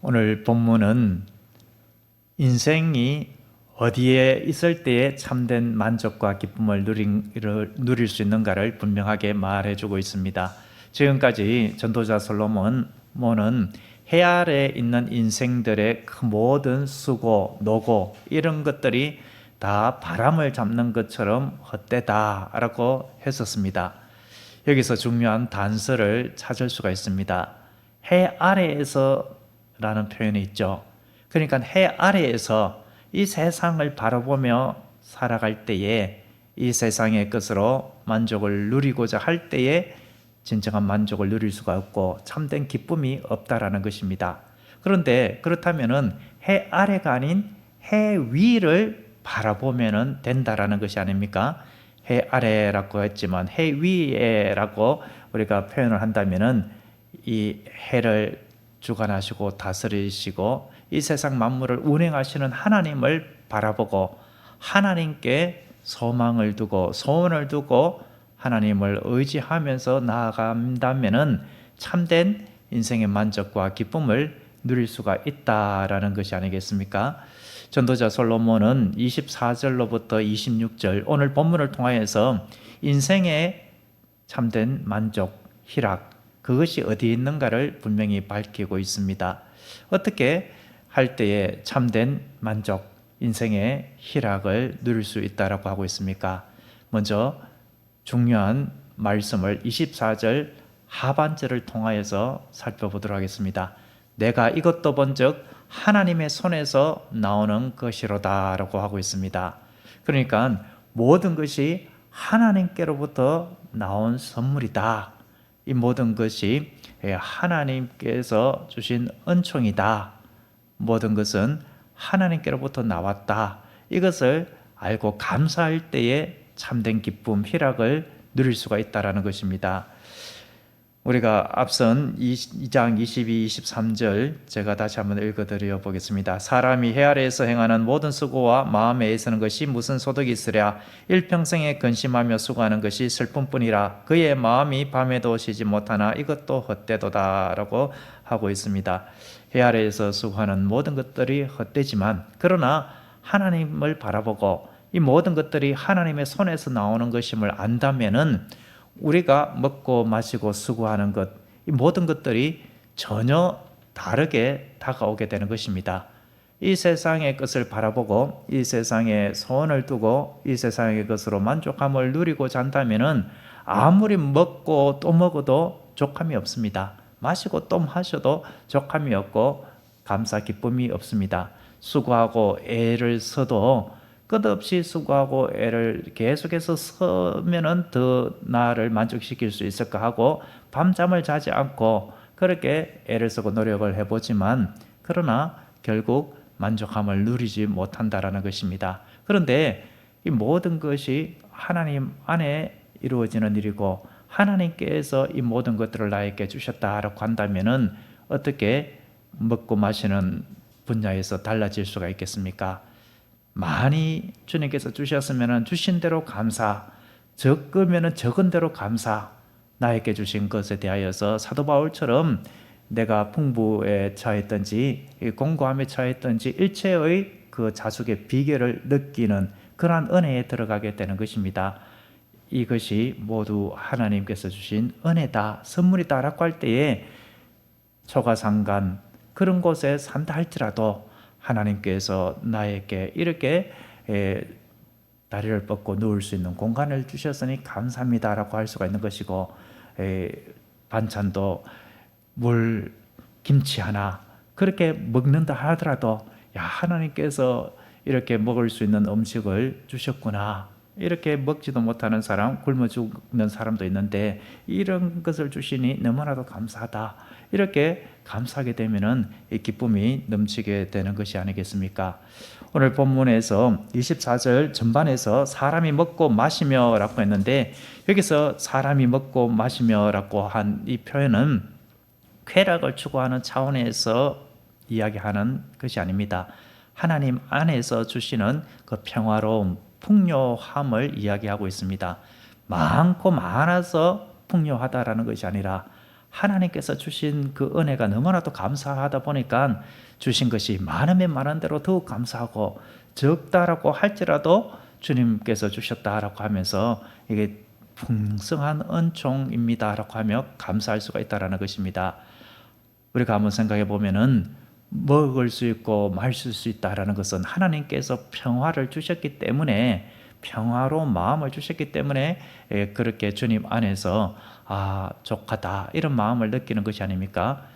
오늘 본문은 인생이 어디에 있을 때에 참된 만족과 기쁨을 누릴 수 있는가를 분명하게 말해주고 있습니다. 지금까지 전도자 솔로몬은 해 아래에 있는 인생들의 그 모든 수고, 노고 이런 것들이 다 바람을 잡는 것처럼 헛되다라고 했었습니다. 여기서 중요한 단서를 찾을 수가 있습니다. 해 아래에서 라는 표현이 있죠. 그러니까 해 아래에서 이 세상을 바라보며 살아갈 때에 이 세상의 것으로 만족을 누리고자 할 때에 진정한 만족을 누릴 수가 없고 참된 기쁨이 없다라는 것입니다. 그런데 그렇다면은 해 아래가 아닌 해 위를 바라보면 된다라는 것이 아닙니까? 해 아래라고 했지만 해 위에라고 우리가 표현을 한다면은 이 해를 주관하시고 다스리시고 이 세상 만물을 운행하시는 하나님을 바라보고 하나님께 소망을 두고 소원을 두고 하나님을 의지하면서 나아간다면은 참된 인생의 만족과 기쁨을 누릴 수가 있다라는 것이 아니겠습니까? 전도자 솔로몬은 24절로부터 26절 오늘 본문을 통하여서 인생의 참된 만족, 희락 그것이 어디에 있는가를 분명히 밝히고 있습니다. 어떻게 할 때에 참된 만족, 인생의 희락을 누릴 수 있다라고 하고 있습니까? 먼저 중요한 말씀을 24절 하반절을 통하여서 살펴보도록 하겠습니다. 내가 이것도 본즉 하나님의 손에서 나오는 것이로다 라고 하고 있습니다. 그러니까 모든 것이 하나님께로부터 나온 선물이다. 이 모든 것이 하나님께서 주신 은총이다. 모든 것은 하나님께로부터 나왔다. 이것을 알고 감사할 때에 참된 기쁨, 희락을 누릴 수가 있다는 것입니다. 우리가 앞선 2장 22, 23절 제가 다시 한번 읽어드려 보겠습니다. 사람이 해 아래에서 행하는 모든 수고와 마음에 애쓰는 것이 무슨 소득이 있으랴. 일평생에 근심하며 수고하는 것이 슬픔뿐이라. 그의 마음이 밤에도 쉬지 못하나 이것도 헛되도다 라고 하고 있습니다. 해 아래에서 수고하는 모든 것들이 헛되지만 그러나 하나님을 바라보고 이 모든 것들이 하나님의 손에서 나오는 것임을 안다면은 우리가 먹고 마시고 수고하는 것, 이 모든 것들이 전혀 다르게 다가오게 되는 것입니다. 이 세상의 것을 바라보고 이 세상에 소원을 두고 이 세상의 것으로 만족함을 누리고자 한다면은 아무리 먹고 또 먹어도 족함이 없습니다. 마시고 또 마셔도 족함이 없고 감사 기쁨이 없습니다. 수고하고 애를 써도 끝없이 수고하고 애를 계속해서 쓰면은 더 나를 만족시킬 수 있을까 하고 밤잠을 자지 않고 그렇게 애를 쓰고 노력을 해보지만 그러나 결국 만족함을 누리지 못한다라는 것입니다. 그런데 이 모든 것이 하나님 안에 이루어지는 일이고 하나님께서 이 모든 것들을 나에게 주셨다라고 한다면은 어떻게 먹고 마시는 분야에서 달라질 수가 있겠습니까? 많이 주님께서 주셨으면 주신 대로 감사, 적으면 적은 대로 감사, 나에게 주신 것에 대하여서 사도 바울처럼 내가 풍부에 처했든지 공고함에 처했든지 일체의 그 자숙의 비결을 느끼는 그러한 은혜에 들어가게 되는 것입니다. 이것이 모두 하나님께서 주신 은혜다, 선물이다라고 할 때에 초가상간 그런 곳에 산다 할지라도 하나님께서 나에게 이렇게 다리를 뻗고 누울 수 있는 공간을 주셨으니 감사합니다라고 할 수가 있는 것이고 반찬도 물, 김치 하나 그렇게 먹는다 하더라도 야 하나님께서 이렇게 먹을 수 있는 음식을 주셨구나. 이렇게 먹지도 못하는 사람, 굶어 죽는 사람도 있는데 이런 것을 주시니 너무나도 감사하다. 이렇게 감사하게 되면은 이 기쁨이 넘치게 되는 것이 아니겠습니까? 오늘 본문에서 24절 전반에서 사람이 먹고 마시며 라고 했는데 여기서 사람이 먹고 마시며 라고 한 이 표현은 쾌락을 추구하는 차원에서 이야기하는 것이 아닙니다. 하나님 안에서 주시는 그 평화로움, 풍요함을 이야기하고 있습니다. 많고 많아서 풍요하다라는 것이 아니라 하나님께서 주신 그 은혜가 너무나도 감사하다 보니까 주신 것이 많으면 많은 대로 더욱 감사하고, 적다라고 할지라도 주님께서 주셨다라고 하면서 이게 풍성한 은총입니다라고 하며 감사할 수가 있다라는 것입니다. 우리가 한번 생각해 보면은 먹을 수 있고 마실 수 있다라는 것은 하나님께서 평화를 주셨기 때문에, 평화로운 마음을 주셨기 때문에 그렇게 주님 안에서 족하다 이런 마음을 느끼는 것이 아닙니까?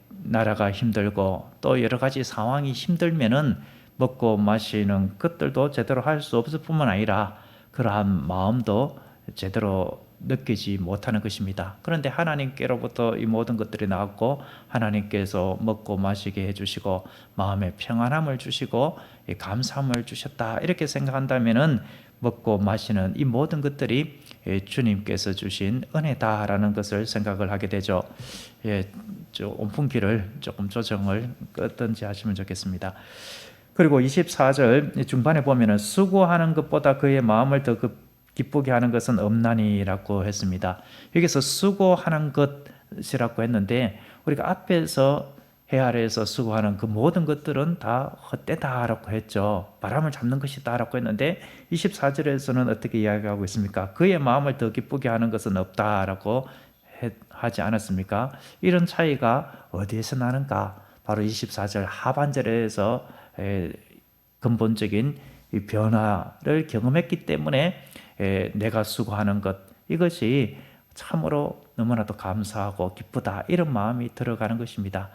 나라가 힘들고 또 여러 가지 상황이 힘들면은 먹고 마시는 것들도 제대로 할 수 없을 뿐만 아니라 그러한 마음도 제대로 느끼지 못하는 것입니다. 그런데 하나님께로부터 이 모든 것들이 나왔고, 하나님께서 먹고 마시게 해주시고 마음의 평안함을 주시고 감사함을 주셨다 이렇게 생각한다면은 먹고 마시는 이 모든 것들이 주님께서 주신 은혜다라는 것을 생각을 하게 되죠. 온풍기를 조금 조정을 끄든지 하시면 좋겠습니다. 그리고 24절 중반에 보면은 수고하는 것보다 그의 마음을 더 기쁘게 하는 것은 없나니라고 했습니다. 여기서 수고하는 것이라고 했는데, 우리가 앞에서 해 아래에서 수고하는 그 모든 것들은 다 헛되다라고 했죠. 바람을 잡는 것이다라고 했는데 24절에서는 어떻게 이야기하고 있습니까? 그의 마음을 더 기쁘게 하는 것은 없다라고 하지 않았습니까? 이런 차이가 어디에서 나는가? 바로 24절 하반절에서 근본적인 변화를 경험했기 때문에 내가 수고하는 것, 이것이 참으로 너무나도 감사하고 기쁘다 이런 마음이 들어가는 것입니다.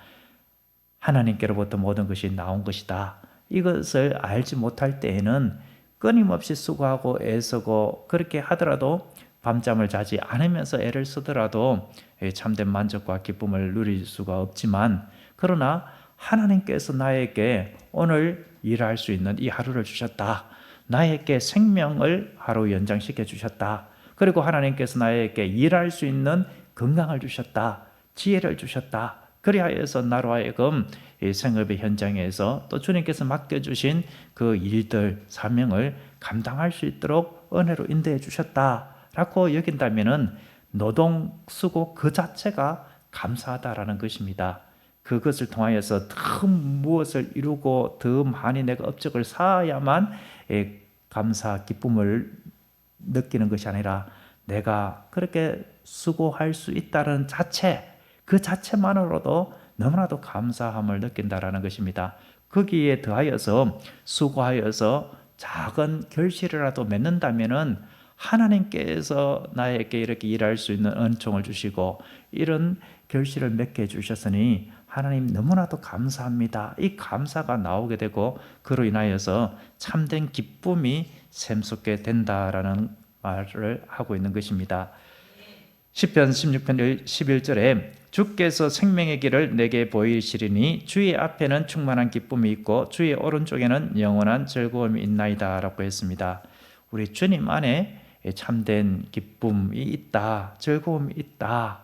하나님께로부터 모든 것이 나온 것이다, 이것을 알지 못할 때에는 끊임없이 수고하고 애쓰고 그렇게 하더라도, 밤잠을 자지 않으면서 애를 쓰더라도 참된 만족과 기쁨을 누릴 수가 없지만, 그러나 하나님께서 나에게 오늘 일할 수 있는 이 하루를 주셨다, 나에게 생명을 하루 연장시켜 주셨다, 그리고 하나님께서 나에게 일할 수 있는 건강을 주셨다, 지혜를 주셨다, 그리하여서 나로 하여금 이 생업의 현장에서 또 주님께서 맡겨주신 그 일들, 사명을 감당할 수 있도록 은혜로 인도해 주셨다라고 여긴다면은 노동, 수고 그 자체가 감사하다라는 것입니다. 그것을 통하여서 더 무엇을 이루고 더 많이 내가 업적을 쌓아야만 감사, 기쁨을 느끼는 것이 아니라, 내가 그렇게 수고할 수 있다는 자체, 그 자체만으로도 너무나도 감사함을 느낀다라는 것입니다. 거기에 더하여서 수고하여서 작은 결실이라도 맺는다면은 하나님께서 나에게 이렇게 일할 수 있는 은총을 주시고 이런 결실을 맺게 해주셨으니 하나님 너무나도 감사합니다, 이 감사가 나오게 되고, 그로 인하여서 참된 기쁨이 샘솟게 된다라는 말을 하고 있는 것입니다. 시편 16편 11절에 주께서 생명의 길을 내게 보이시리니 주의 앞에는 충만한 기쁨이 있고 주의 오른쪽에는 영원한 즐거움이 있나이다 라고 했습니다. 우리 주님 안에 참된 기쁨이 있다, 즐거움이 있다,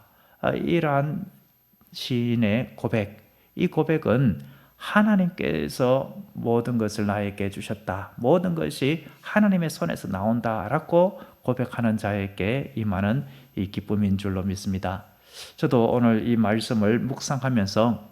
이러한 시인의 고백, 이 고백은 하나님께서 모든 것을 나에게 주셨다, 모든 것이 하나님의 손에서 나온다라고 고백하는 자에게 임하는 이 기쁨인 줄로 믿습니다. 저도 오늘 이 말씀을 묵상하면서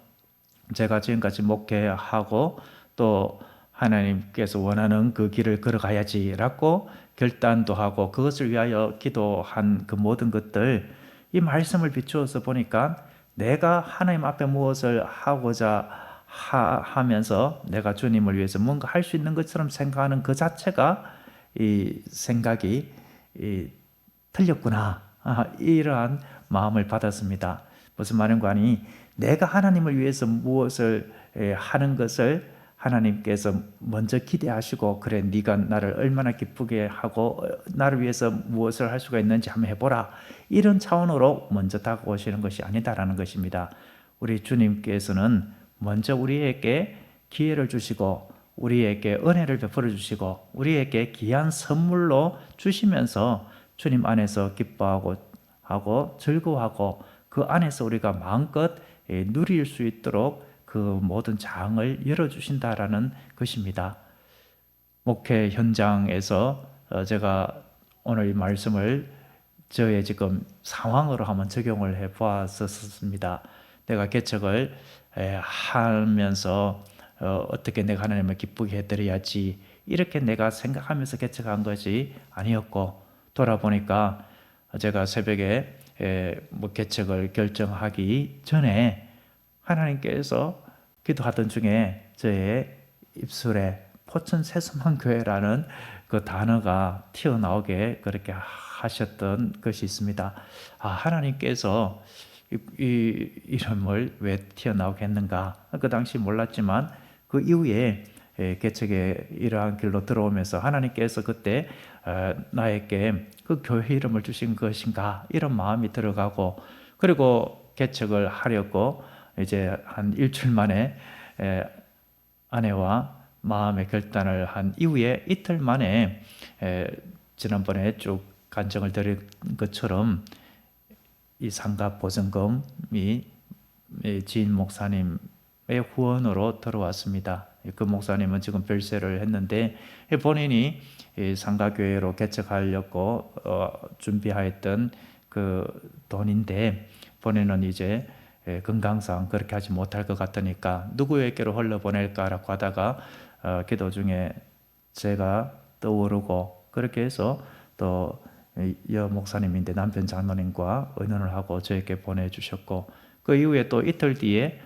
제가 지금까지 목회하고 또 하나님께서 원하는 그 길을 걸어가야지라고 결단도 하고 그것을 위하여 기도한 그 모든 것들, 이 말씀을 비추어서 보니까 내가 하나님 앞에 무엇을 하고자 하면서 내가 주님을 위해서 뭔가 할 수 있는 것처럼 생각하는 그 자체가 이 생각이 틀렸구나, 이러한 마음을 받았습니다. 무슨 말인가 하니, 내가 하나님을 위해서 무엇을 하는 것을 하나님께서 먼저 기대하시고, 그래 네가 나를 얼마나 기쁘게 하고 나를 위해서 무엇을 할 수가 있는지 한번 해보라, 이런 차원으로 먼저 다가오시는 것이 아니다라는 것입니다. 우리 주님께서는 먼저 우리에게 기회를 주시고 우리에게 은혜를 베풀어 주시고 우리에게 귀한 선물로 주시면서 주님 안에서 기뻐하고 즐거워하고 그 안에서 우리가 마음껏 누릴 수 있도록 그 모든 장을 열어주신다라는 것입니다. 목회 현장에서 제가 오늘 이 말씀을 저의 지금 상황으로 한번 적용을 해 보았었습니다. 내가 개척을 하면서 어떻게 내가 하나님을 기쁘게 해드려야지 이렇게 내가 생각하면서 개척한 것이 아니었고, 돌아보니까 제가 새벽에 뭐 개척을 결정하기 전에 하나님께서 기도하던 중에 저의 입술에 포천 새수만교회라는 그 단어가 튀어나오게 그렇게 하셨던 것이 있습니다. 하나님께서 이 이름을 왜 튀어나오게 했는가? 그 당시 몰랐지만 그 이후에 개척에 이러한 길로 들어오면서 하나님께서 그때 나에게 그 교회 이름을 주신 것인가? 이런 마음이 들어가고, 그리고 개척을 하려고 이제 한 일주일 만에 아내와 마음의 결단을 한 이후에 이틀 만에 지난번에 쭉 간증을 드린 것처럼 이 상가 보증금이 지인 목사님의 후원으로 들어왔습니다. 그 목사님은 지금 별세를 했는데 본인이 상가교회로 개척하려고 준비하였던 그 돈인데 본인은 이제 건강상 그렇게 하지 못할 것 같으니까 누구에게로 흘려보낼까라고 하다가 기도 중에 제가 떠오르고, 그렇게 해서 또 여 목사님인데 남편 장로님과 의논을 하고 저에게 보내주셨고, 그 이후에 또 이틀 뒤에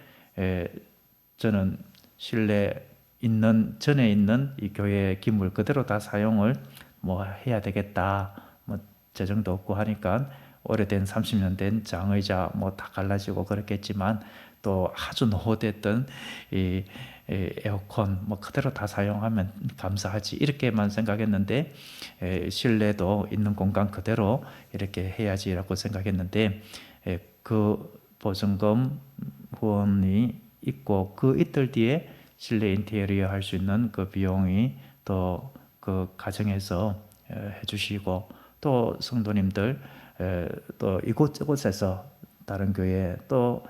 저는 실내 있는 전에 있는 이 교회 기물 그대로 다 사용을 뭐 해야 되겠다, 뭐 재정도 없고 하니까 오래된 30년 된 장의자 뭐 다 갈라지고 그렇겠지만 또 아주 노후됐던 이 에어컨 뭐 그대로 다 사용하면 감사하지 이렇게만 생각했는데, 실내도 있는 공간 그대로 이렇게 해야지라고 생각했는데 그 보증금 후원이 있고 그 이틀 뒤에 실내 인테리어 할 수 있는 그 비용이 또 그 가정에서 해주시고, 또 성도님들 또 이곳저곳에서 다른 교회 또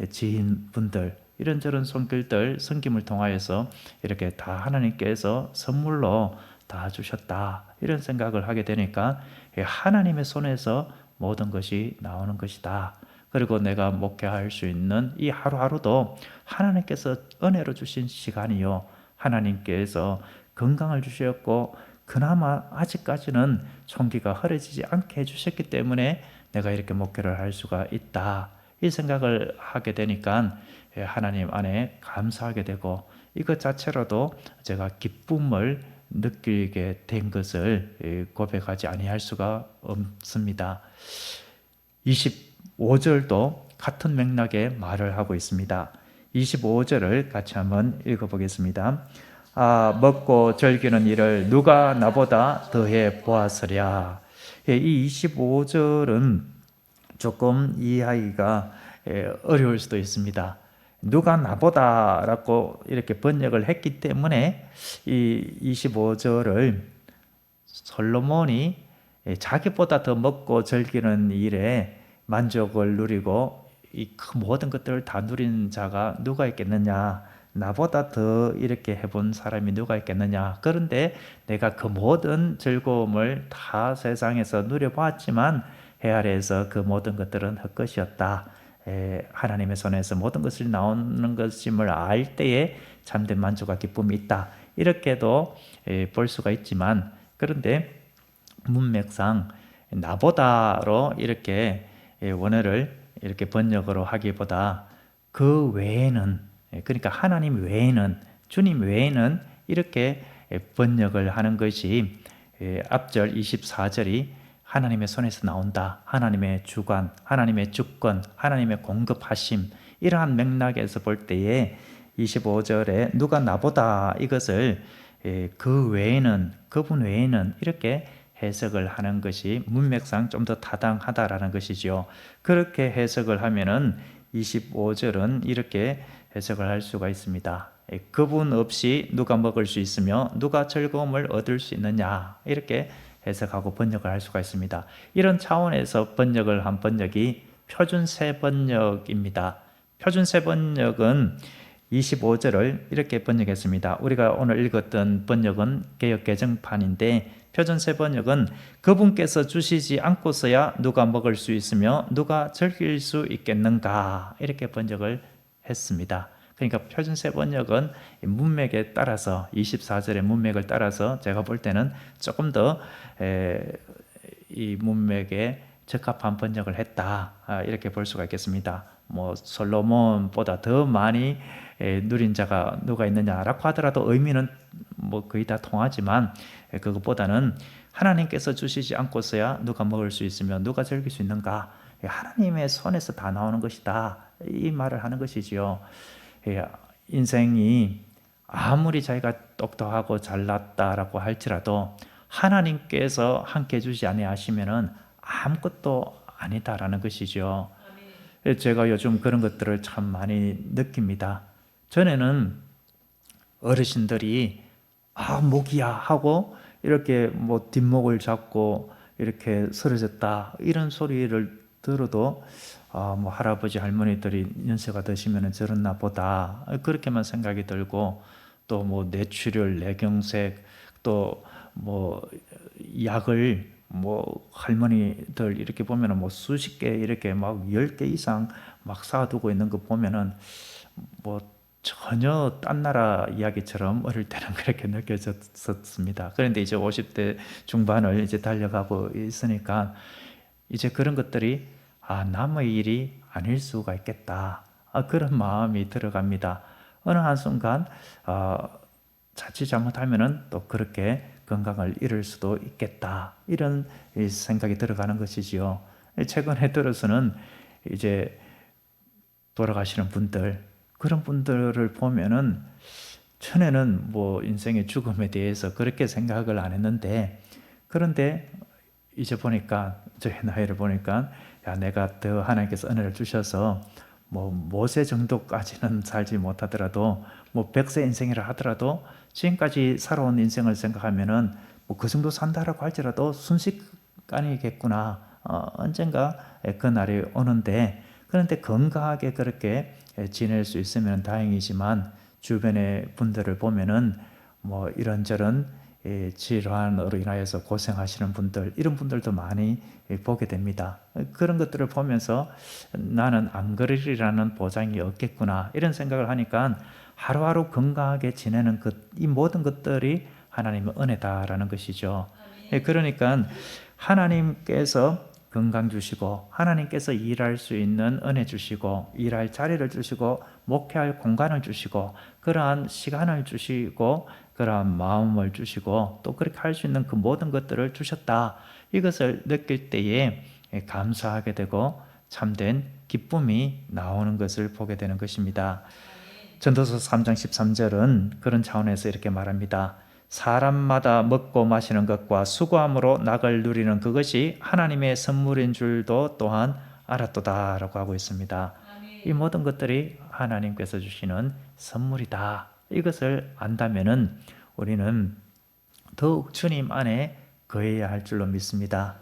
지인분들 이런저런 손길들 섬김을 통하여서 이렇게 다 하나님께서 선물로 다 주셨다, 이런 생각을 하게 되니까 하나님의 손에서 모든 것이 나오는 것이다. 그리고 내가 목회할 수 있는 이 하루하루도 하나님께서 은혜로 주신 시간이요, 하나님께서 건강을 주셨고 그나마 아직까지는 총기가 흐려지지 않게 해주셨기 때문에 내가 이렇게 목회를 할 수가 있다, 이 생각을 하게 되니까 하나님 안에 감사하게 되고, 이것 자체로도 제가 기쁨을 느끼게 된 것을 고백하지 아니할 수가 없습니다. 25절도 같은 맥락의 말을 하고 있습니다. 25절을 같이 한번 읽어보겠습니다. 먹고 즐기는 일을 누가 나보다 더해 보았으랴. 이 25절은 조금 이해하기가 어려울 수도 있습니다. 누가 나보다라고 이렇게 번역을 했기 때문에 이 25절을 솔로몬이 자기보다 더 먹고 즐기는 일에 만족을 누리고 이 모든 것들을 다 누린 자가 누가 있겠느냐, 나보다 더 이렇게 해본 사람이 누가 있겠느냐, 그런데 내가 그 모든 즐거움을 다 세상에서 누려봤지만 해 아래에서 그 모든 것들은 헛것이었다, 하나님의 손에서 모든 것이 나오는 것임을 알 때에 참된 만족과 기쁨이 있다, 이렇게도 볼 수가 있지만, 그런데 문맥상 나보다로 이렇게 원어를 이렇게 번역으로 하기보다 그 외에는, 그러니까 하나님 외에는, 주님 외에는 이렇게 번역을 하는 것이 앞절 24절이 하나님의 손에서 나온다, 하나님의 주관, 하나님의 주권, 하나님의 공급하심, 이러한 맥락에서 볼 때에 25절에 누가 나보다, 이것을 그 외에는, 그분 외에는 이렇게 해석을 하는 것이 문맥상 좀 더 타당하다라는 것이죠. 그렇게 해석을 하면은 25절은 이렇게 해석을 할 수가 있습니다. 그분 없이 누가 먹을 수 있으며 누가 즐거움을 얻을 수 있느냐, 이렇게 해석하고 번역을 할 수가 있습니다. 이런 차원에서 번역을 한 번역이 표준세 번역입니다. 표준세 번역은 25절을 이렇게 번역했습니다. 우리가 오늘 읽었던 번역은 개역 개정판인데 표준세 번역은 그분께서 주시지 않고서야 누가 먹을 수 있으며 누가 즐길 수 있겠는가 이렇게 번역을 했습니다. 그러니까 표준세 번역은 문맥에 따라서 24절의 문맥을 따라서 제가 볼 때는 조금 더 이 문맥에 적합한 번역을 했다 이렇게 볼 수가 있겠습니다. 뭐 솔로몬보다 더 많이 누린 자가 누가 있느냐라고 하더라도 의미는 뭐 거의 다 통하지만 그것보다는 하나님께서 주시지 않고서야 누가 먹을 수 있으며 누가 즐길 수 있는가, 하나님의 손에서 다 나오는 것이다 이 말을 하는 것이지요. 인생이 아무리 자기가 똑똑하고 잘났다라고 할지라도 하나님께서 함께 해주지 아니하시면은 아무것도 아니다라는 것이죠. 제가 요즘 그런 것들을 참 많이 느낍니다. 전에는 어르신들이 목이야 하고 이렇게 뭐 뒷목을 잡고 이렇게 쓰러졌다 이런 소리를 들어도 뭐 할아버지 할머니들이 연세가 드시면 저랬나 보다 그렇게만 생각이 들고, 또 뭐 뇌출혈, 뇌경색, 또 뭐 약을 뭐 할머니들 이렇게 보면은 뭐 수십 개 이렇게 막 10개 이상 막 쌓아두고 있는 거 보면은 뭐 전혀 딴 나라 이야기처럼 어릴 때는 그렇게 느껴졌었습니다. 그런데 이제 50대 중반을 이제 달려가고 있으니까 이제 그런 것들이 남의 일이 아닐 수가 있겠다 그런 마음이 들어갑니다. 어느 한순간 자칫 잘못하면은 또 그렇게 건강을 잃을 수도 있겠다 이런 생각이 들어가는 것이지요. 최근에 들어서는 이제 돌아가시는 분들, 그런 분들을 보면은 전에는 뭐 인생의 죽음에 대해서 그렇게 생각을 안 했는데, 그런데 이제 보니까 저의 나이를 보니까 내가 더 하나님께서 은혜를 주셔서 뭐 모세 정도까지는 살지 못하더라도 뭐 100세 인생이라 하더라도 지금까지 살아온 인생을 생각하면은 뭐 그 정도 산다라고 할지라도 순식간이겠구나. 언젠가 그 날이 오는데, 그런데 건강하게 그렇게 지낼 수 있으면 다행이지만 주변의 분들을 보면은 뭐 이런저런 질환으로 인하여서 고생하시는 분들, 이런 분들도 많이 보게 됩니다. 그런 것들을 보면서 나는 안 그러리라는 보장이 없겠구나 이런 생각을 하니까 하루하루 건강하게 지내는 이 모든 것들이 하나님의 은혜다라는 것이죠. 그러니까 하나님께서 건강 주시고 하나님께서 일할 수 있는 은혜 주시고 일할 자리를 주시고 목회할 공간을 주시고 그러한 시간을 주시고 그러한 마음을 주시고 또 그렇게 할 수 있는 그 모든 것들을 주셨다, 이것을 느낄 때에 감사하게 되고 참된 기쁨이 나오는 것을 보게 되는 것입니다. 전도서 3장 13절은 그런 차원에서 이렇게 말합니다. 사람마다 먹고 마시는 것과 수고함으로 낙을 누리는 그것이 하나님의 선물인 줄도 또한 알았도다 라고 하고 있습니다. 이 모든 것들이 하나님께서 주시는 선물이다, 이것을 안다면은 우리는 더욱 주님 안에 거해야 할 줄로 믿습니다.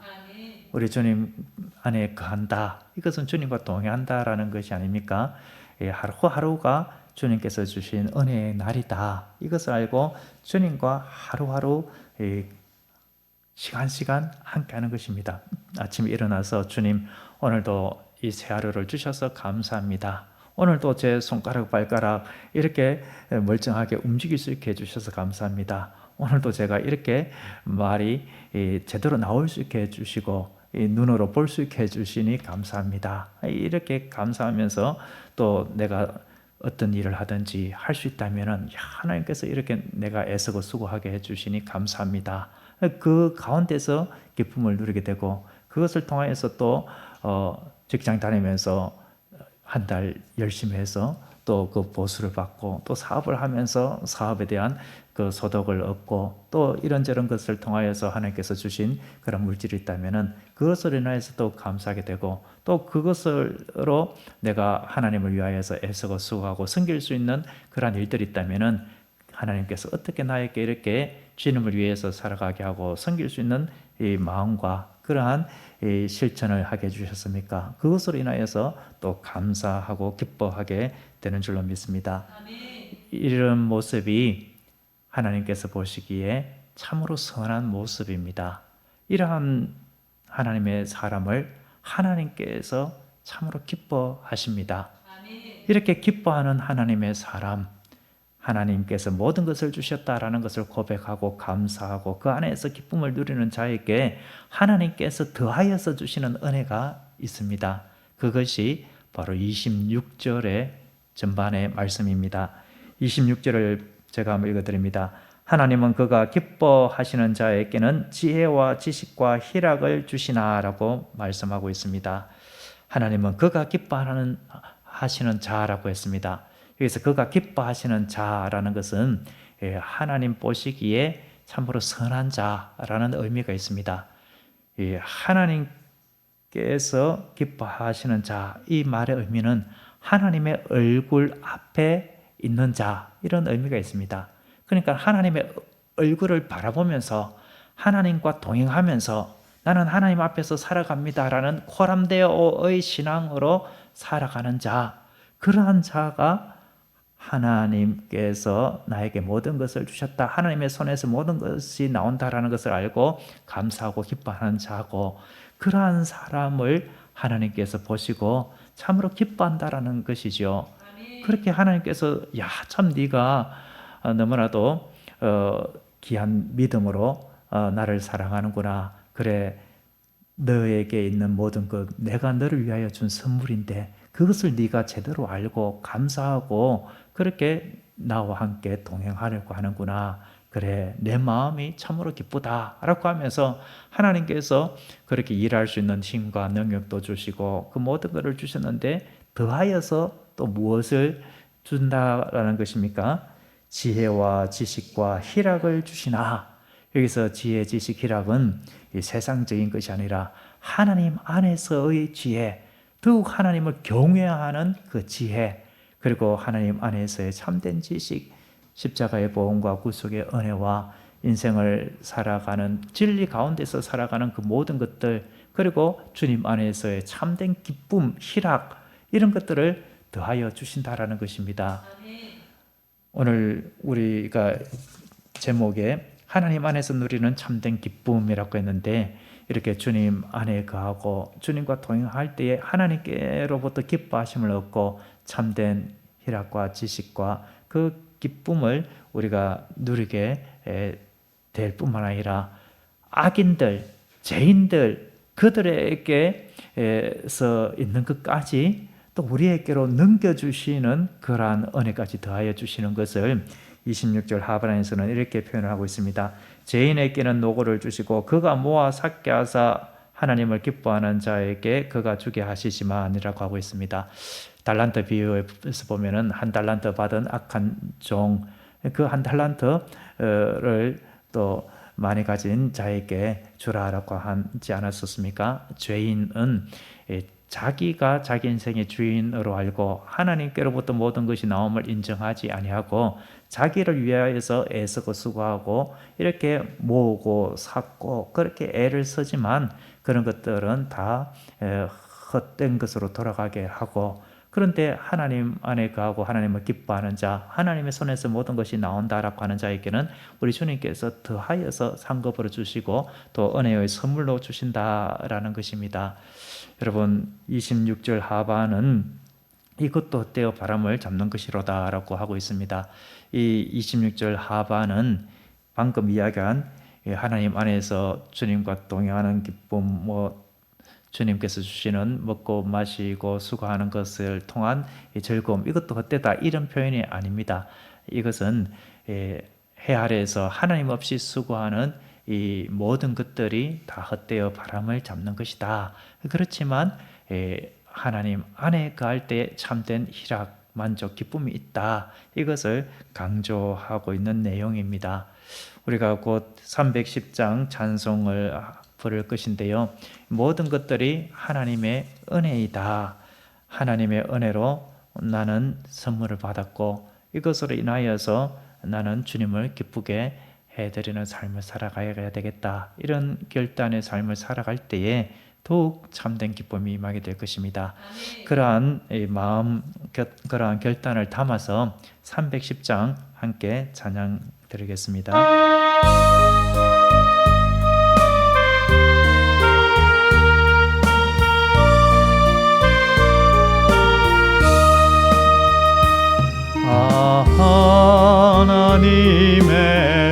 우리 주님 안에 거한다, 이것은 주님과 동행한다라는 것이 아닙니까? 하루하루가 주님께서 주신 은혜의 날이다, 이것을 알고 주님과 하루하루 시간 함께하는 것입니다. 아침에 일어나서 주님 오늘도 이 새 하루를 주셔서 감사합니다. 오늘도 제 손가락 발가락 이렇게 멀쩡하게 움직일 수 있게 해주셔서 감사합니다. 오늘도 제가 이렇게 말이 제대로 나올 수 있게 해주시고 눈으로 볼 수 있게 해주시니 감사합니다. 이렇게 감사하면서 또 내가 어떤 일을 하든지 할 수 있다면 하나님께서 이렇게 내가 애쓰고 수고하게 해주시니 감사합니다. 그 가운데서 기쁨을 누리게 되고, 그것을 통하여서 또 직장 다니면서 한 달 열심히 해서 또 그 보수를 받고 또 사업을 하면서 사업에 대한 그 소득을 얻고 또 이런저런 것을 통하여서 하나님께서 주신 그런 물질이 있다면은 그것을 인하여서 또 감사하게 되고, 또 그것으로 내가 하나님을 위하여서 애쓰고 수고하고 섬길 수 있는 그러한 일들이 있다면은 하나님께서 어떻게 나에게 이렇게 주님을 위해서 살아가게 하고 섬길 수 있는 이 마음과 그러한 이 실천을 하게 해주셨습니까? 그것으로 인하여서 또 감사하고 기뻐하게 되는 줄로 믿습니다. 이런 모습이 하나님께서 보시기에 참으로 선한 모습입니다. 이러한 하나님의 사람을 하나님께서 참으로 기뻐하십니다. 이렇게 기뻐하는 하나님의 사람, 하나님께서 모든 것을 주셨다라는 것을 고백하고 감사하고 그 안에서 기쁨을 누리는 자에게 하나님께서 더하여서 주시는 은혜가 있습니다. 그것이 바로 26절의 전반의 말씀입니다. 26절을 제가 한번 읽어드립니다. 하나님은 그가 기뻐하시는 자에게는 지혜와 지식과 희락을 주시나라고 말씀하고 있습니다. 하나님은 그가 기뻐하시는 자라고 했습니다. 여기서 그가 기뻐하시는 자라는 것은 하나님 보시기에 참으로 선한 자라는 의미가 있습니다. 하나님께서 기뻐하시는 자, 이 말의 의미는 하나님의 얼굴 앞에 있는 자, 이런 의미가 있습니다. 그러니까 하나님의 얼굴을 바라보면서 하나님과 동행하면서 나는 하나님 앞에서 살아갑니다라는 코람데오의 신앙으로 살아가는 자, 그러한 자가 하나님께서 나에게 모든 것을 주셨다, 하나님의 손에서 모든 것이 나온다라는 것을 알고 감사하고 기뻐하는 자고, 그러한 사람을 하나님께서 보시고 참으로 기뻐한다라는 것이죠. 그렇게 하나님께서 참 네가 너무나도 귀한 믿음으로 나를 사랑하는구나, 그래 너에게 있는 모든 것 내가 너를 위하여 준 선물인데 그것을 네가 제대로 알고 감사하고 그렇게 나와 함께 동행하려고 하는구나, 그래 내 마음이 참으로 기쁘다라고 하면서 하나님께서 그렇게 일할 수 있는 힘과 능력도 주시고 그 모든 것을 주셨는데 더하여서 또 무엇을 준다라는 것입니까? 지혜와 지식과 희락을 주시나. 여기서 지혜, 지식, 희락은 이 세상적인 것이 아니라 하나님 안에서의 지혜, 더욱 하나님을 경외하는 그 지혜, 그리고 하나님 안에서의 참된 지식, 십자가의 보험과 구속의 은혜와 인생을 살아가는 진리 가운데서 살아가는 그 모든 것들, 그리고 주님 안에서의 참된 기쁨, 희락, 이런 것들을 더하여 주신다라는 것입니다. 오늘 우리가 제목에 하나님 안에서 누리는 참된 기쁨이라고 했는데, 이렇게 주님 안에 거하고 주님과 동행할 때에 하나님께로부터 기뻐하심을 얻고 참된 희락과 지식과 그 기쁨을 우리가 누리게 될 뿐만 아니라 악인들, 죄인들, 그들에게서 있는 것까지 또 우리에게로 넘겨주시는 그러한 은혜까지 더하여 주시는 것을 26절 하반에서는 이렇게 표현하고 있습니다. 죄인에게는 노고를 주시고 그가 모아 삭게 하사 하나님을 기뻐하는 자에게 그가 주게 하시지만이라고 하고 있습니다. 달란트 비유에서 보면은 한 달란트 받은 악한 종, 그 한 달란트를 또 많이 가진 자에게 주라라고 하지 않았었습니까? 죄인은 자기가 자기 인생의 주인으로 알고 하나님께로부터 모든 것이 나옴을 인정하지 아니하고 자기를 위하여서 애쓰고 수고하고 이렇게 모으고 샀고 그렇게 애를 쓰지만 그런 것들은 다 헛된 것으로 돌아가게 하고, 그런데 하나님 안에 거하고 하나님을 기뻐하는 자, 하나님의 손에서 모든 것이 나온다라고 하는 자에게는 우리 주님께서 더하여서 상급으로 주시고 또 은혜의 선물로 주신다라는 것입니다. 여러분, 26절 하반은 이것도 헛되어 바람을 잡는 것이로다 라고 하고 있습니다. 이 26절 하반은 방금 이야기한 하나님 안에서 주님과 동행하는 기쁨, 주님께서 주시는 먹고 마시고 수고하는 것을 통한 즐거움, 이것도 헛되다 이런 표현이 아닙니다. 이것은 해 아래에서 하나님 없이 수고하는 이 모든 것들이 다 헛되어 바람을 잡는 것이다. 그렇지만 하나님 안에 거할 때 참된 희락, 만족, 기쁨이 있다. 이것을 강조하고 있는 내용입니다. 우리가 곧 310장 찬송을 부를 것인데요. 모든 것들이 하나님의 은혜이다. 하나님의 은혜로 나는 선물을 받았고 이것으로 인하여서 나는 주님을 기쁘게 해드리는 삶을 살아가야 되겠다. 이런 결단의 삶을 살아갈 때에 더욱 참된 기쁨이 임하게 될 것입니다. 그러한 그러한 결단을 담아서 310장 함께 찬양 드리겠습니다. 하나님의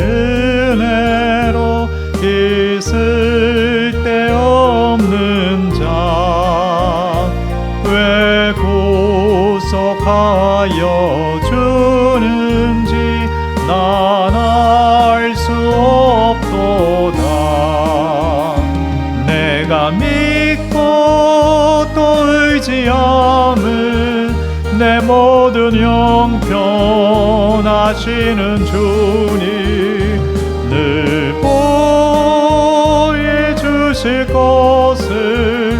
은혜로 있을 데 없는 자 왜 구속하여 주는지 난 알 수 없도다. 내가 믿고 또 의지함은 내 모든 형편하시는 주님 늘 보여주실 것을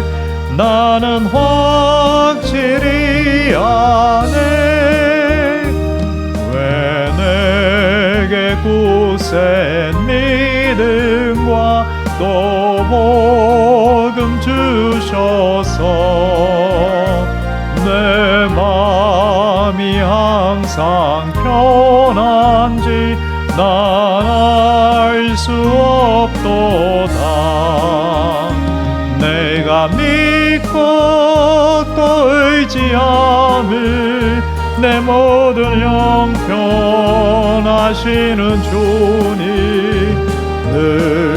나는 확실히 아네. 왜 내게 굳센 믿음과 또 복음 주셔서 내 마음이 항상 편한지 난 알 수 없도다. 내가 믿고 또 의지함을 내 모든 형편하시는 주님 늘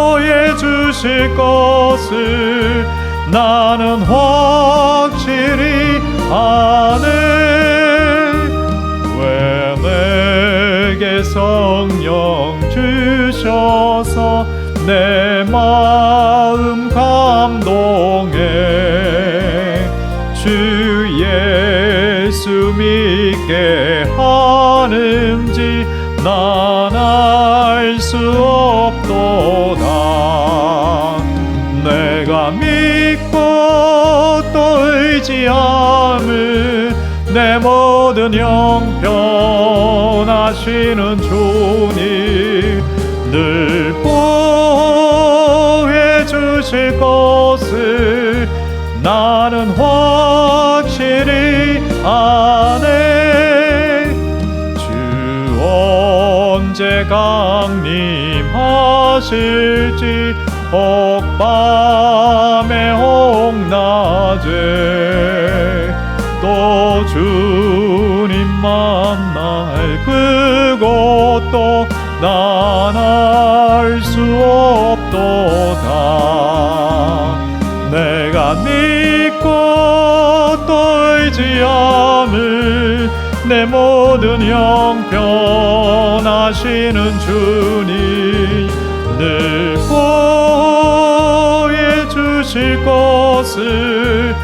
보여주실 것을 나는 확실히 아네. 왜 내게 성령 주셔서 내 마음 감동해 주 예수 믿게 하는지 난 알 수 없도다. 내가 믿고 또 의지함을 내 모든 형편하시는 주님 늘 보여주실 것을 나는 확실히 아네. 주 언제 강림하실지 혹 밤에 혹 낮에 또 주님 만날 그것도 난 알 수 없도다. 내가 믿고 또 의지함을 내 모든 형편하시는 주님 늘 보여주실 것을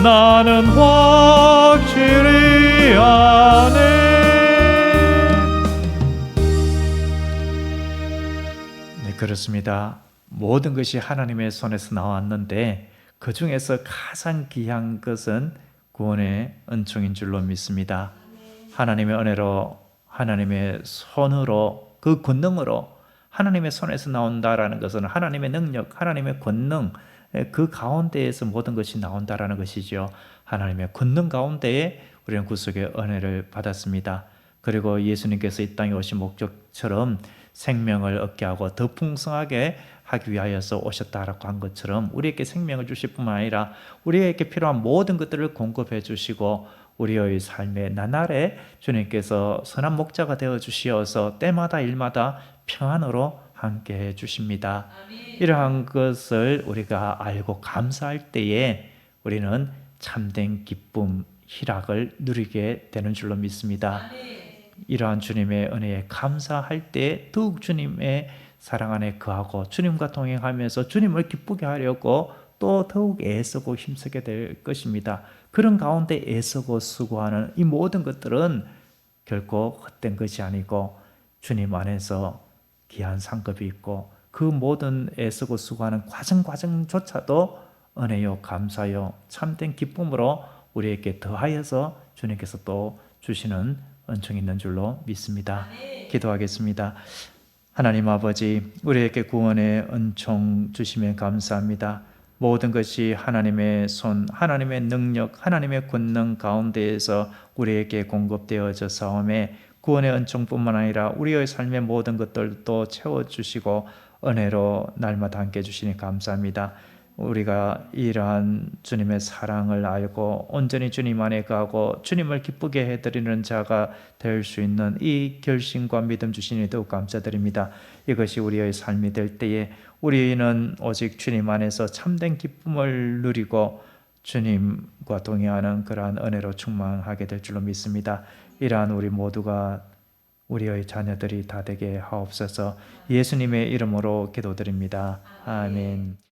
나는 확실히 아네. 네, 그렇습니다. 모든 것이 하나님의 손에서 나왔는데 그 중에서 가장 귀한 것은 구원의 은총인 줄로 믿습니다. 하나님의 은혜로 하나님의 손으로 그 권능으로 하나님의 손에서 나온다라는 것은 하나님의 능력, 하나님의 권능 그 가운데에서 모든 것이 나온다라는 것이죠. 하나님의 권능 가운데에 우리는 구속의 은혜를 받았습니다. 그리고 예수님께서 이 땅에 오신 목적처럼 생명을 얻게 하고 더 풍성하게 하기 위하여서 오셨다라고 한 것처럼 우리에게 생명을 주실 뿐만 아니라 우리에게 필요한 모든 것들을 공급해 주시고 우리의 삶의 나날에 주님께서 선한 목자가 되어 주시어서 때마다 일마다 평안으로 함께해 주십니다. 이러한 것을 우리가 알고 감사할 때에 우리는 참된 기쁨, 희락을 누리게 되는 줄로 믿습니다. 이러한 주님의 은혜에 감사할 때 더욱 주님의 사랑 안에 거하고 주님과 동행하면서 주님을 기쁘게 하려고 또 더욱 애쓰고 힘쓰게 될 것입니다. 그런 가운데 애쓰고 수고하는 이 모든 것들은 결코 헛된 것이 아니고 주님 안에서 귀한 상급이 있고 그 모든 애쓰고 수고하는 과정조차도 은혜요 감사요 참된 기쁨으로 우리에게 더하여서 주님께서 또 주시는 은총이 있는 줄로 믿습니다. 기도하겠습니다. 하나님 아버지, 우리에게 구원의 은총 주시면 감사합니다. 모든 것이 하나님의 손, 하나님의 능력, 하나님의 권능 가운데에서 우리에게 공급되어져 사오매 구원의 은총뿐만 아니라 우리의 삶의 모든 것들도 채워주시고 은혜로 날마다 함께 해주시니 감사합니다. 우리가 이러한 주님의 사랑을 알고 온전히 주님 안에 가고 주님을 기쁘게 해드리는 자가 될 수 있는 이 결심과 믿음 주시니 더욱 감사드립니다. 이것이 우리의 삶이 될 때에 우리는 오직 주님 안에서 참된 기쁨을 누리고 주님과 동행하는 그러한 은혜로 충만하게 될 줄로 믿습니다. 이러한 우리 모두가 우리의 자녀들이 다 되게 하옵소서. 예수님의 이름으로 기도드립니다. 아멘.